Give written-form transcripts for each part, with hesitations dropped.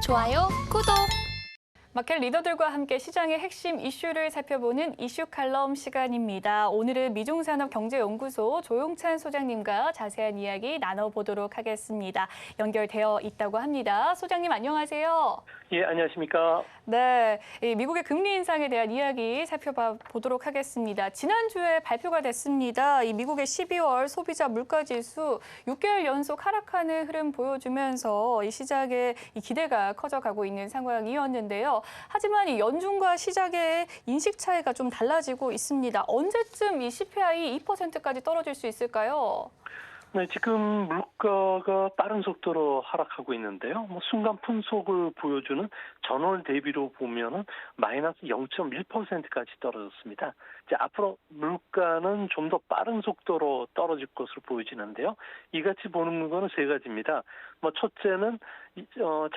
좋아요, 구독! 마켓 리더들과 함께 시장의 핵심 이슈를 살펴보는 이슈 칼럼 시간입니다. 오늘은 미중산업경제연구소 조용찬 소장님과 자세한 이야기 나눠보도록 하겠습니다. 연결되어 있다고 합니다. 소장님 안녕하세요. 예, 안녕하십니까. 네, 미국의 금리 인상에 대한 이야기 살펴보도록 하겠습니다. 지난주에 발표가 됐습니다. 이 미국의 12월 소비자 물가지수 6개월 연속 하락하는 흐름 보여주면서 이 시장의 기대가 커져가고 있는 상황이었는데요. 하지만 이 연준과 시장의 인식 차이가 좀 달라지고 있습니다. 언제쯤 이 CPI 2%까지 떨어질 수 있을까요? 네, 지금 물가가 빠른 속도로 하락하고 있는데요. 순간 풍속을 보여주는 전월 대비로 보면은 마이너스 0.1%까지 떨어졌습니다. 이제 앞으로 물가는 좀 더 빠른 속도로 떨어질 것으로 보여지는데요. 이같이 보는 거는 세 가지입니다. 첫째는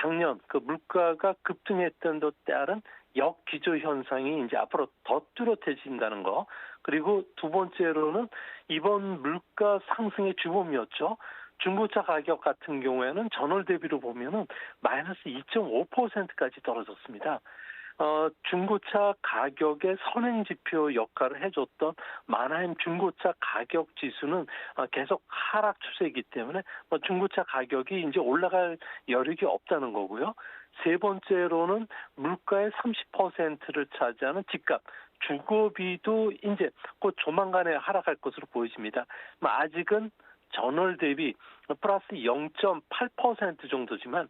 작년 그 물가가 급등했던 데 따른 역기조 현상이 이제 앞으로 더 뚜렷해진다는 거. 그리고 두 번째로는 이번 물가 상승의 주범이었죠. 중고차 가격 같은 경우에는 전월 대비로 보면은 마이너스 2.5%까지 떨어졌습니다. 중고차 가격의 선행지표 역할을 해줬던 만하임 중고차 가격 지수는 계속 하락 추세이기 때문에 중고차 가격이 이제 올라갈 여력이 없다는 거고요. 세 번째로는 물가의 30%를 차지하는 집값, 주거비도 이제 곧 조만간에 하락할 것으로 보여집니다. 아직은 전월 대비 플러스 0.8% 정도지만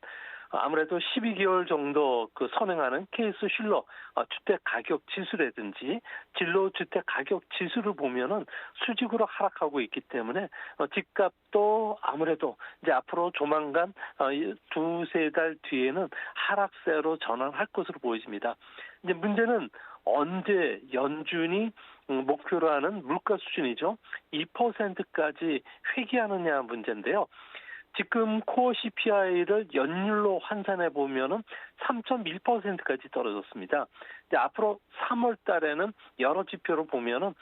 아무래도 12개월 정도 그 선행하는 케이스 슐러 주택 가격 지수라든지 진로 주택 가격 지수를 보면은 수직으로 하락하고 있기 때문에 집값도 아무래도 이제 앞으로 조만간 두세 달 뒤에는 하락세로 전환할 것으로 보여집니다. 이제 문제는 언제 연준이 목표로 하는 물가 수준이죠. 2%까지 회귀하느냐 문제인데요. 지금 코어 CPI를 연율로 환산해 보면은 3.1%까지 떨어졌습니다. 이제 앞으로 3월 달에는 여러 지표로 보면은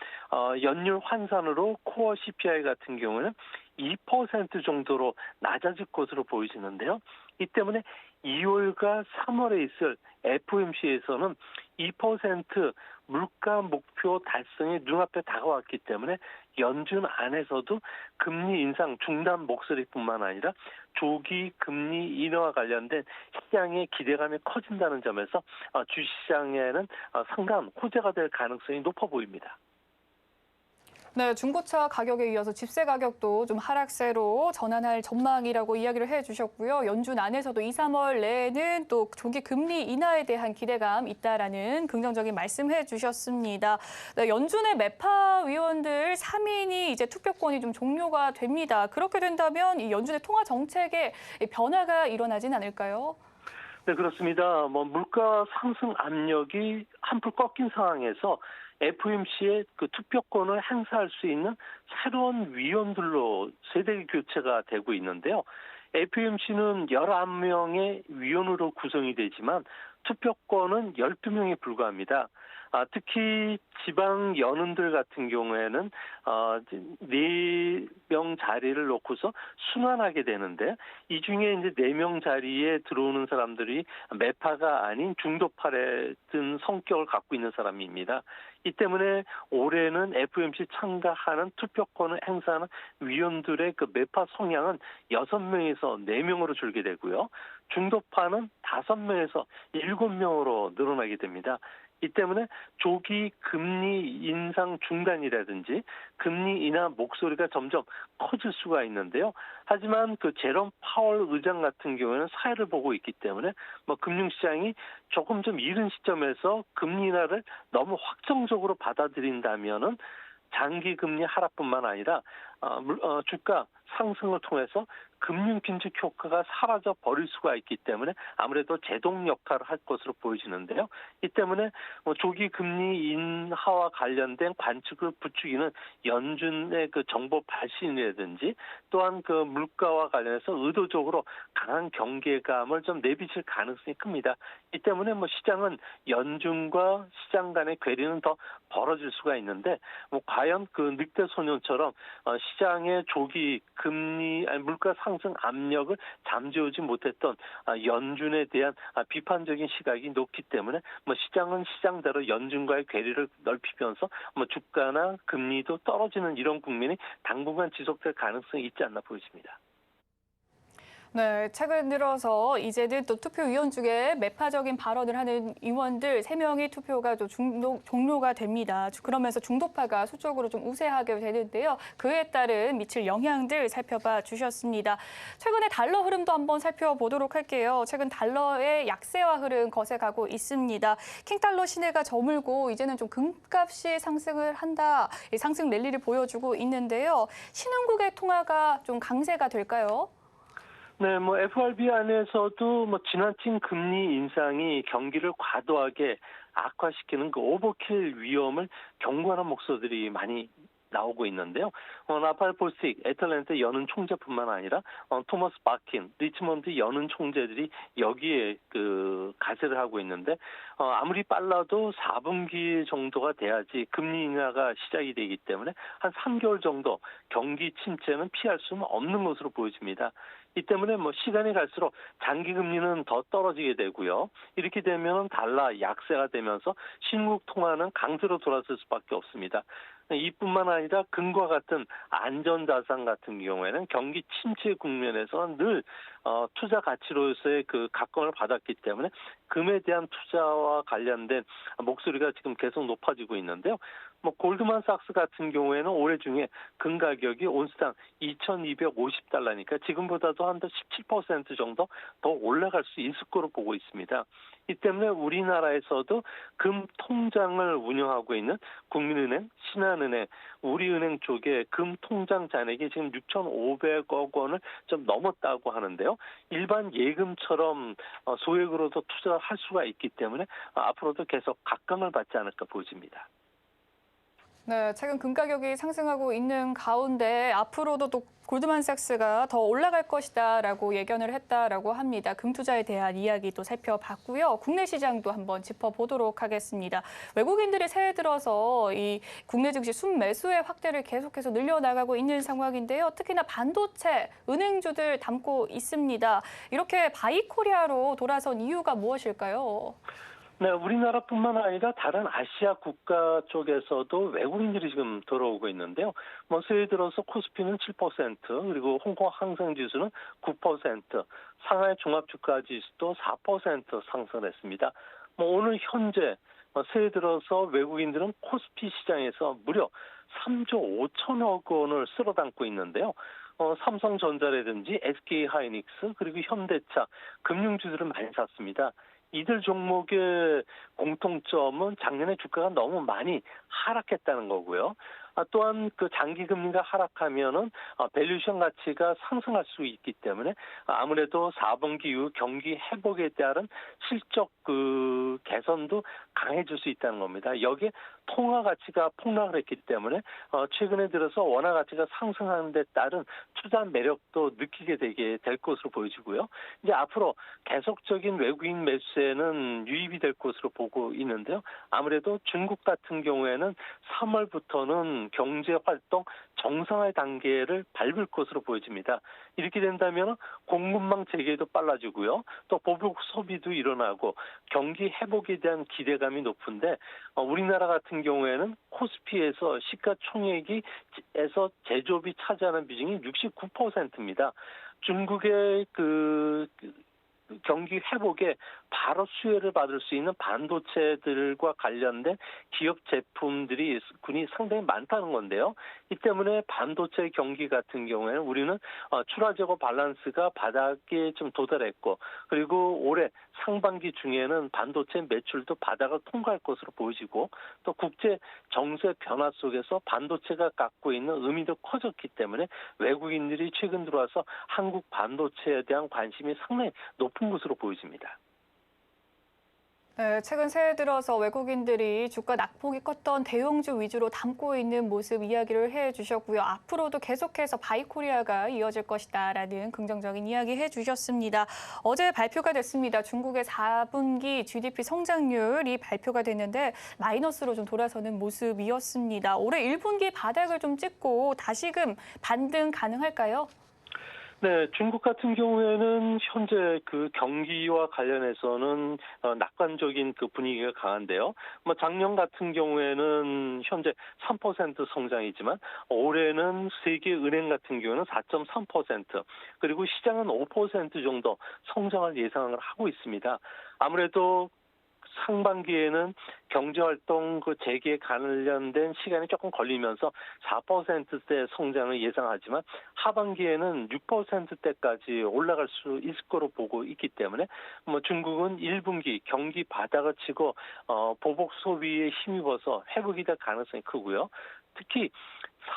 연율 환산으로 코어 CPI 같은 경우는 2% 정도로 낮아질 것으로 보여지는데요. 이 때문에 2월과 3월에 있을 FOMC에서는 2% 물가 목표 달성이 눈앞에 다가왔기 때문에 연준 안에서도 금리 인상 중단 목소리뿐만 아니라 조기 금리 인하와 관련된 시장의 기대감이 커진다는 점에서 주시장에는 상당한 호재가 될 가능성이 높아 보입니다. 네, 중고차 가격에 이어서 집세 가격도 좀 하락세로 전환할 전망이라고 이야기를 해주셨고요. 연준 안에서도 2, 3월 내에는 또 조기 금리 인하에 대한 기대감 있다라는 긍정적인 말씀해 주셨습니다. 네, 연준의 매파 위원들 3인이 이제 투표권이 좀 종료가 됩니다. 그렇게 된다면 이 연준의 통화 정책에 변화가 일어나진 않을까요? 네, 그렇습니다. 물가 상승 압력이 한풀 꺾인 상황에서 FOMC의 그 투표권을 행사할 수 있는 새로운 위원들로 세대 교체가 되고 있는데요. FOMC는 11명의 위원으로 구성이 되지만 투표권은 12명에 불과합니다. 특히 지방 연은들 같은 경우에는 4명 자리를 놓고서 순환하게 되는데 이 중에 이제 4명 자리에 들어오는 사람들이 매파가 아닌 중도파의 든 성격을 갖고 있는 사람입니다. 이 때문에 올해는 FOMC 참가하는 투표권을 행사하는 위원들의 그 매파 성향은 6명에서 4명으로 줄게 되고요. 중도파는 5명에서 7명으로 늘어나게 됩니다. 이 때문에 조기 금리 인상 중단이라든지 금리 인하 목소리가 점점 커질 수가 있는데요. 하지만 그 제롬 파월 의장 같은 경우에는 사회를 보고 있기 때문에 금융시장이 조금 좀 이른 시점에서 금리 인하를 너무 확정적으로 받아들인다면은 장기 금리 하락뿐만 아니라 주가 상승을 통해서 금융 긴축 효과가 사라져 버릴 수가 있기 때문에 아무래도 제동 역할을 할 것으로 보여지는데요. 이 때문에 조기 금리 인하와 관련된 관측을 부추기는 연준의 그 정보 발신이라든지 또한 그 물가와 관련해서 의도적으로 강한 경계감을 좀 내비칠 가능성이 큽니다. 이 때문에 시장은 연준과 시장 간의 괴리는 더 벌어질 수가 있는데 과연 그 늑대 소년처럼 시장의 조기 물가 상승 압력을 잠재우지 못했던 연준에 대한 비판적인 시각이 높기 때문에 시장은 시장대로 연준과의 괴리를 넓히면서 주가나 금리도 떨어지는 이런 국면이 당분간 지속될 가능성이 있지 않나 보여집니다. 네, 최근 들어서 이제는 또 투표위원 중에 매파적인 발언을 하는 의원들 3명이 투표가 또 종료가 됩니다. 그러면서 중도파가 수적으로 좀 우세하게 되는데요. 그에 따른 미칠 영향들 살펴봐 주셨습니다. 최근에 달러 흐름도 한번 살펴보도록 할게요. 최근 달러의 약세화 흐름 거세가고 있습니다. 킹달러 시내가 저물고 이제는 좀 금값이 상승을 한다. 상승 랠리를 보여주고 있는데요. 신흥국의 통화가 좀 강세가 될까요? 네, FRB 안에서도 지나친 금리 인상이 경기를 과도하게 악화시키는 그 오버킬 위험을 경고하는 목소리들이 많이 나오고 있는데요. 나팔 볼식, 애틀랜타 연은 총재뿐만 아니라 토머스 바킨, 리치먼드 연은 총재들이 여기에 가세를 하고 있는데 아무리 빨라도 4분기 정도가 돼야지 금리 인하가 시작이 되기 때문에 한 3개월 정도 경기 침체는 피할 수는 없는 것으로 보여집니다. 이 때문에 시간이 갈수록 장기 금리는 더 떨어지게 되고요. 이렇게 되면 달러 약세가 되면서 신흥국 통화는 강세로 돌아설 수밖에 없습니다. 이뿐만 아니라 금과 같은 안전자산 같은 경우에는 경기 침체 국면에서는 늘 투자 가치로서의 그 각광을 받았기 때문에 금에 대한 투자와 관련된 목소리가 지금 계속 높아지고 있는데요. 골드만삭스 같은 경우에는 올해 중에 금 가격이 온스당 2,250달러니까 지금보다도 한 17% 정도 더 올라갈 수 있을 거로 보고 있습니다. 이 때문에 우리나라에서도 금 통장을 운영하고 있는 국민은행, 신한은행, 우리은행 쪽에 금 통장 잔액이 지금 6,500억 원을 좀 넘었다고 하는데요. 일반 예금처럼 소액으로도 투자할 수가 있기 때문에 앞으로도 계속 각광을 받지 않을까 보여집니다. 네, 최근 금 가격이 상승하고 있는 가운데 앞으로도 또 골드만삭스가 더 올라갈 것이다라고 예견을 했다라고 합니다. 금 투자에 대한 이야기도 살펴봤고요. 국내 시장도 한번 짚어보도록 하겠습니다. 외국인들이 새해 들어서 이 국내 증시 순매수의 확대를 계속해서 늘려나가고 있는 상황인데요. 특히나 반도체, 은행주들 담고 있습니다. 이렇게 바이코리아로 돌아선 이유가 무엇일까요? 네, 우리나라뿐만 아니라 다른 아시아 국가 쪽에서도 외국인들이 지금 들어오고 있는데요. 새해 들어서 코스피는 7%, 그리고 홍콩 항생지수는 9%, 상하이 종합주가지수도 4% 상승했습니다. 오늘 현재 새해 들어서 외국인들은 코스피 시장에서 무려 3조 5천억 원을 쓸어 담고 있는데요. 삼성전자라든지 SK하이닉스 그리고 현대차 금융주들을 많이 샀습니다. 이들 종목의 공통점은 작년에 주가가 너무 많이 하락했다는 거고요. 또한 그 장기 금리가 하락하면은 밸류에이션 가치가 상승할 수 있기 때문에 아무래도 4분기 이후 경기 회복에 따른 실적 개선도 강해질 수 있다는 겁니다. 여기에 통화 가치가 폭락을 했기 때문에 최근에 들어서 원화 가치가 상승하는 데 따른 투자 매력도 느끼게 되게 될 것으로 보여지고요. 이제 앞으로 계속적인 외국인 매수에는 유입이 될 것으로 보고 있는데요. 아무래도 중국 같은 경우에는 3월부터는 경제 활동 정상화 단계를 밟을 것으로 보여집니다. 이렇게 된다면 공급망 재개도 빨라지고요. 또 보복 소비도 일어나고 경기 회복에 대한 기대감이 높은데 우리나라 같은 경우에는 코스피에서 시가총액에서 제조업이 차지하는 비중이 69%입니다. 중국의 경기 회복에 바로 수혜를 받을 수 있는 반도체들과 관련된 기업 제품들이 군이 상당히 많다는 건데요. 이 때문에 반도체 경기 같은 경우에는 우리는 출하재고 밸런스가 바닥에 좀 도달했고 그리고 올해 상반기 중에는 반도체 매출도 바닥을 통과할 것으로 보여지고 또 국제 정세 변화 속에서 반도체가 갖고 있는 의미도 커졌기 때문에 외국인들이 최근 들어와서 한국 반도체에 대한 관심이 상당히 높은 것으로 보여집니다. 네, 최근 새해 들어서 외국인들이 주가 낙폭이 컸던 대형주 위주로 담고 있는 모습 이야기를 해주셨고요. 앞으로도 계속해서 바이코리아가 이어질 것이다라는 긍정적인 이야기 해주셨습니다. 어제 발표가 됐습니다. 중국의 4분기 GDP 성장률이 발표가 됐는데 마이너스로 좀 돌아서는 모습이었습니다. 올해 1분기 바닥을 좀 찍고 다시금 반등 가능할까요? 네, 중국 같은 경우에는 현재 그 경기와 관련해서는 낙관적인 그 분위기가 강한데요. 뭐 작년 같은 경우에는 현재 3% 성장이지만 올해는 세계 은행 같은 경우는 4.3%, 그리고 시장은 5% 정도 성장을 예상을 하고 있습니다. 아무래도 상반기에는 경제활동 그 재개에 관련된 시간이 조금 걸리면서 4%대 성장을 예상하지만 하반기에는 6%대까지 올라갈 수 있을 거로 보고 있기 때문에 뭐 중국은 1분기 경기 바닥을 치고 보복 소비에 힘입어서 회복이 될 가능성이 크고요. 특히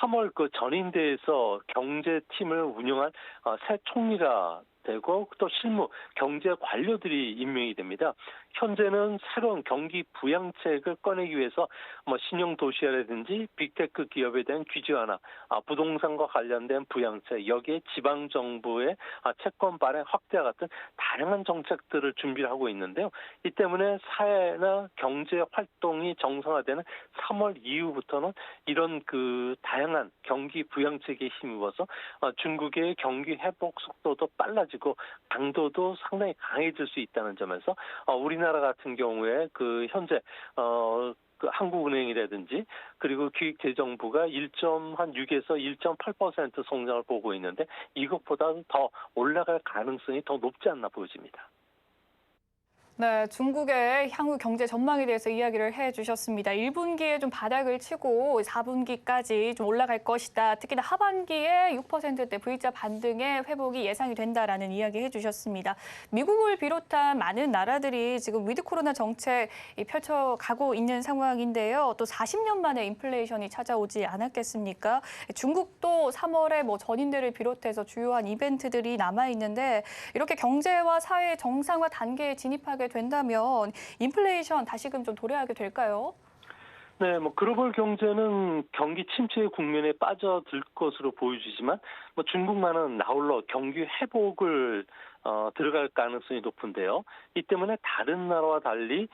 3월 그 전인대에서 경제팀을 운영한 새 총리가 되고 또 실무 경제 관료들이 임명이 됩니다. 현재는 새로운 경기 부양책을 꺼내기 위해서 뭐 신형 도시화라든지 빅테크 기업에 대한 규제 완화, 부동산과 관련된 부양책, 여기에 지방 정부의 채권 발행 확대 같은 다양한 정책들을 준비를 하고 있는데요. 이 때문에 사회나 경제 활동이 정상화되는 3월 이후부터는 이런 그 다양한 경기 부양책에 힘입어서 중국의 경기 회복 속도도 빨라지고 강도도 상당히 강해질 수 있다는 점에서 우리나라 같은 경우에 그 현재 그 한국은행이라든지 그리고 기획재정부가 1.6에서 1.8% 성장을 보고 있는데 이것보다는 더 올라갈 가능성이 더 높지 않나 보여집니다. 네, 중국의 향후 경제 전망에 대해서 이야기를 해주셨습니다. 1분기에 좀 바닥을 치고 4분기까지 좀 올라갈 것이다. 특히나 하반기에 6%대 V자 반등의 회복이 예상이 된다라는 이야기 해주셨습니다. 미국을 비롯한 많은 나라들이 지금 위드 코로나 정책 펼쳐가고 있는 상황인데요. 또 40년 만에 인플레이션이 찾아오지 않았겠습니까? 중국도 3월에 뭐 전인대를 비롯해서 주요한 이벤트들이 남아있는데 이렇게 경제와 사회 정상화 단계에 진입하게 된다면 인플레이션 다시금 좀 도래하게 될까요? 네, 뭐 글로벌 경제는 경기 침체의 국면에 빠져들 것으로 보여지지만 뭐 중국만은 나홀로 경기 회복을 들어갈 가능성이 높은데요. 이 때문에 다른 나라와 달리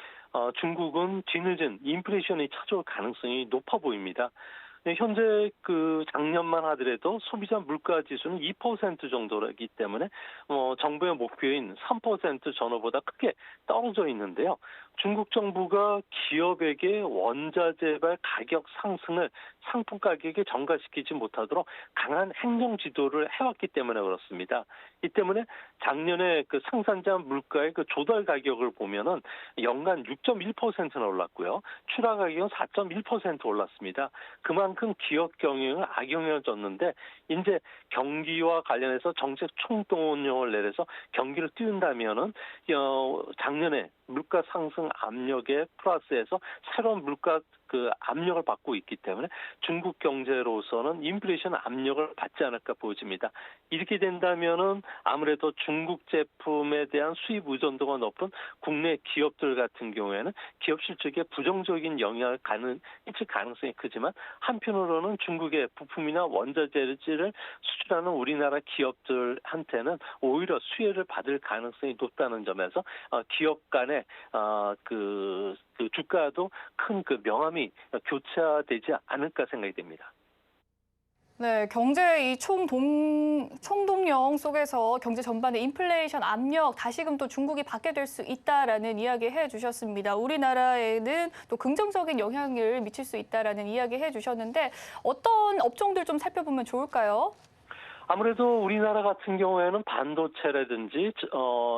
중국은 뒤늦은 인플레이션이 찾아올 가능성이 높아 보입니다. 네, 현재 그 작년만 하더라도 소비자 물가 지수는 2% 정도이기 때문에 정부의 목표인 3% 전후보다 크게 떨어져 있는데요. 중국 정부가 기업에게 원자재발 가격 상승을 상품 가격에 전가시키지 못하도록 강한 행정 지도를 해왔기 때문에 그렇습니다. 이 때문에 작년에 그 생산자 물가의 그 조달 가격을 보면은 연간 6.1%나 올랐고요. 출하 가격은 4.1% 올랐습니다. 그만큼 기업 경영을 악영향을 줬는데 이제 경기와 관련해서 정책 총동원령을 내려서 경기를 띄운다면은 작년에 물가 상승 압력에 플러스해서 새로운 물가 그 압력을 받고 있기 때문에 중국 경제로서는 인플레이션 압력을 받지 않을까 보여집니다. 이렇게 된다면은 아무래도 중국 제품에 대한 수입 의존도가 높은 국내 기업들 같은 경우에는 기업 실적에 부정적인 영향을 끼칠 가능성이 크지만 한편으로는 중국의 부품이나 원자재를 수출하는 우리나라 기업들한테는 오히려 수혜를 받을 가능성이 높다는 점에서 기업 간의 그 주가도 큰 그 명암이 교차되지 않을까 생각이 됩니다. 네, 경제 이 총동력 속에서 경제 전반의 인플레이션 압력 다시금 또 중국이 받게 될 수 있다라는 이야기 해주셨습니다. 우리나라에는 또 긍정적인 영향을 미칠 수 있다라는 이야기 해주셨는데 어떤 업종들 좀 살펴보면 좋을까요? 아무래도 우리나라 같은 경우에는 반도체라든지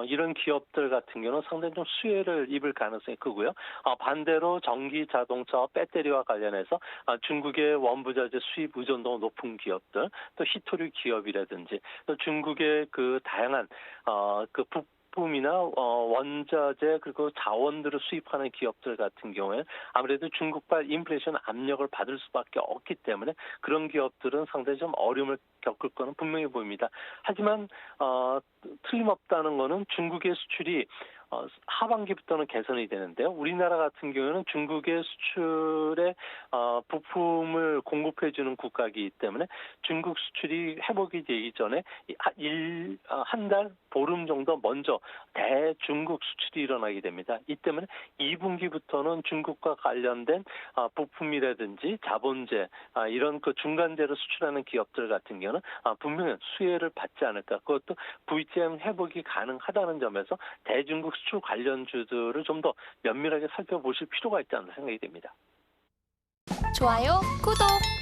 이런 기업들 같은 경우는 상당히 좀 수혜를 입을 가능성이 크고요. 반대로 전기 자동차와 배터리와 관련해서 중국의 원부자재 수입 의존도가 높은 기업들, 또 히토류 기업이라든지 또 중국의 그 다양한 그 부품이나 원자재 그리고 자원들을 수입하는 기업들 같은 경우에 아무래도 중국발 인플레이션 압력을 받을 수밖에 없기 때문에 그런 기업들은 상당히 좀 어려움을 겪을 거는 분명히 보입니다. 하지만 틀림없다는 거는 중국의 수출이 하반기부터는 개선이 되는데요. 우리나라 같은 경우는 중국의 수출에 부품을 공급해주는 국가이기 때문에 중국 수출이 회복이 되기 전에 한 달 보름 정도 먼저 대중국 수출이 일어나게 됩니다. 이 때문에 2분기부터는 중국과 관련된 부품이라든지 자본재 이런 그 중간재를 수출하는 기업들 같은 경우는 분명히 수혜를 받지 않을까. 그것도 VTM 회복이 가능하다는 점에서 대중국 수출 관련주들을 좀 더 면밀하게 살펴보실 필요가 있지 않나 생각이 됩니다. 좋아요, 구독!